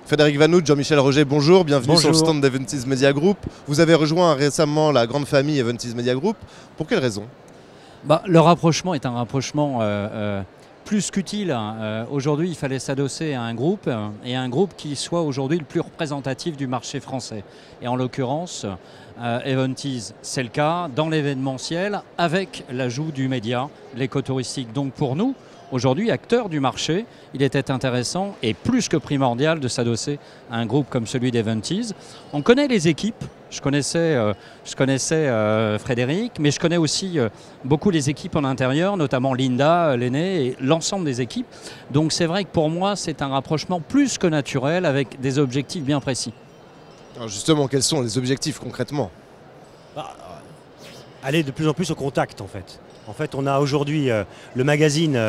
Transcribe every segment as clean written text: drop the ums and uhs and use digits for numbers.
Frédéric Vanout, Jean-Michel Roger, bonjour, bienvenue Bonjour. sur le stand d'Eventis Media Group. Vous avez rejoint récemment la grande famille Eventis Media Group. Pour quelle raison? Le rapprochement est un rapprochement plus qu'utile. Aujourd'hui, il fallait s'adosser à un groupe et un groupe qui soit aujourd'hui le plus représentatif du marché français. Et en l'occurrence, Eventis, c'est le cas dans l'événementiel avec l'ajout du média, l'écotouristique. Donc pour nous, aujourd'hui, acteurs du marché, il était intéressant et plus que primordial de s'adosser à un groupe comme celui d'Eventis. On connaît les équipes, je connaissais Frédéric, mais je connais aussi beaucoup les équipes en intérieur, notamment Linda, l'aînée et l'ensemble des équipes. Donc c'est vrai que pour moi, c'est un rapprochement plus que naturel avec des objectifs bien précis. Alors justement, quels sont les objectifs concrètement? Aller de plus en plus au contact en fait. En fait, on a aujourd'hui le magazine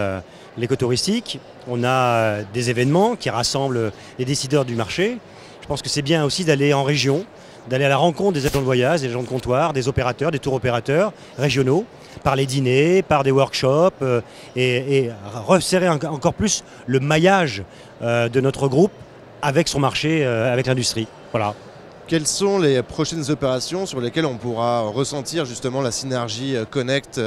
L'écotouristique, on a des événements qui rassemblent les décideurs du marché. Je pense que c'est bien aussi d'aller en région, d'aller à la rencontre des agents de voyage, des agents de comptoir, des opérateurs, des tours opérateurs régionaux, par les dîners, par des workshops et resserrer encore plus le maillage de notre groupe avec son marché, avec l'industrie. Voilà. Quelles sont les prochaines opérations sur lesquelles on pourra ressentir justement la synergie Connect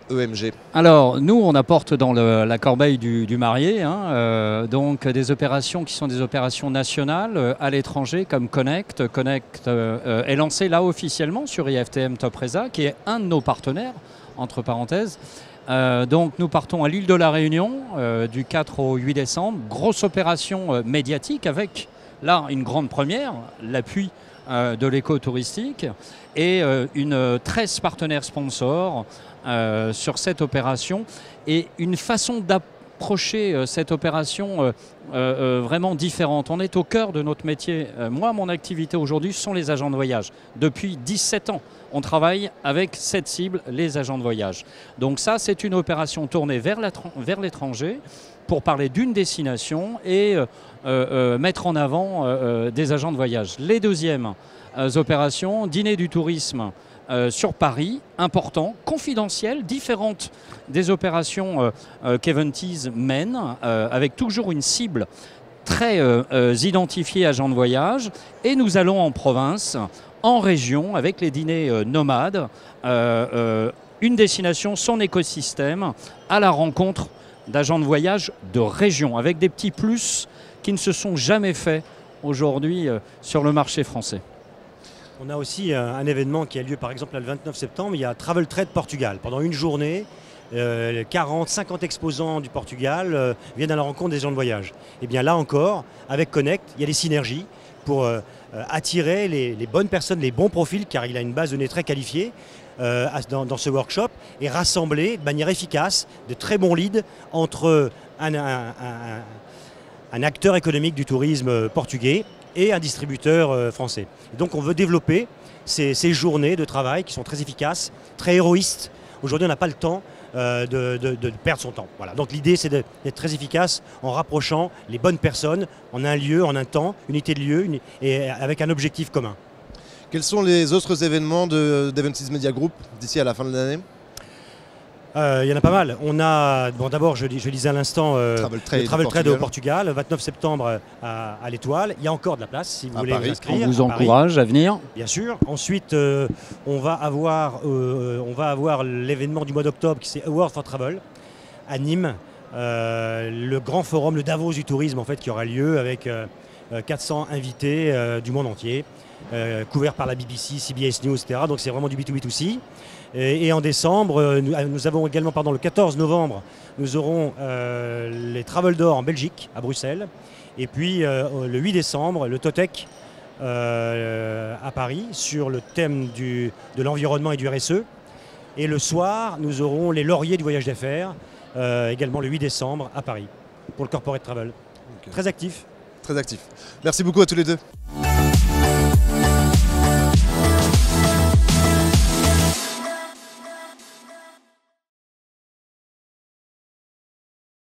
EMG? Alors, nous, on apporte dans la corbeille du marié, donc des opérations qui sont des opérations nationales à l'étranger, comme Connect. Connect est lancé là officiellement sur IFTM Top Resa, qui est un de nos partenaires, entre parenthèses. Donc, nous partons à l'île de la Réunion du 4 au 8 décembre. Grosse opération médiatique avec, là, une grande première, l'appui de l'écotouristique et 13 partenaires sponsors sur cette opération et une façon d'approcher cette opération vraiment différente. On est au cœur de notre métier. Moi, mon activité aujourd'hui sont les agents de voyage. Depuis 17 ans, on travaille avec cette cible, les agents de voyage. Donc ça, c'est une opération tournée vers l'étranger pour parler d'une destination et mettre en avant des agents de voyage. Les deuxièmes opérations, dîner du tourisme sur Paris, important, confidentiel, différente des opérations qu'Eventis mène, avec toujours une cible très identifiée agents de voyage. Et nous allons en province, en région, avec les dîners nomades, une destination, son écosystème, à la rencontre d'agents de voyage de région, avec des petits plus qui ne se sont jamais faits aujourd'hui sur le marché français. On a aussi un événement qui a lieu par exemple le 29 septembre, il y a Travel Trade Portugal. Pendant une journée, 40, 50 exposants du Portugal viennent à la rencontre des gens de voyage. Et bien là encore, avec Connect, il y a des synergies pour attirer les bonnes personnes, les bons profils, car il a une base de données très qualifiée dans ce workshop, et rassembler de manière efficace de très bons leads entre un acteur économique du tourisme portugais et un distributeur français. Et donc on veut développer ces journées de travail qui sont très efficaces, très héroïstes. Aujourd'hui on n'a pas le temps de perdre son temps. Voilà. Donc l'idée c'est d'être très efficace en rapprochant les bonnes personnes en un lieu, en un temps, unité de lieu et avec un objectif commun. Quels sont les autres événements d'Eventis Media Group d'ici à la fin de l'année? Il y en a pas mal. On a, bon, d'abord, je disais à l'instant, le Travel Trade au Portugal, le 29 septembre à l'Étoile. Il y a encore de la place si vous voulez vous inscrire. On vous encourage à venir. Bien sûr. Ensuite, on va avoir l'événement du mois d'octobre qui c'est World for Travel à Nîmes. Le grand forum, le Davos du tourisme en fait, qui aura lieu avec 400 invités du monde entier, couverts par la BBC, CBS News, etc. Donc c'est vraiment du B2B2C. Et en décembre, nous avons également, le 14 novembre, nous aurons les Travel d'Or en Belgique, à Bruxelles. Et puis le 8 décembre, le Totec à Paris, sur le thème de l'environnement et du RSE. Et le soir, nous aurons les Lauriers du voyage d'affaires, également le 8 décembre à Paris, pour le Corporate Travel. Okay. Très actif. Très actif. Merci beaucoup à tous les deux.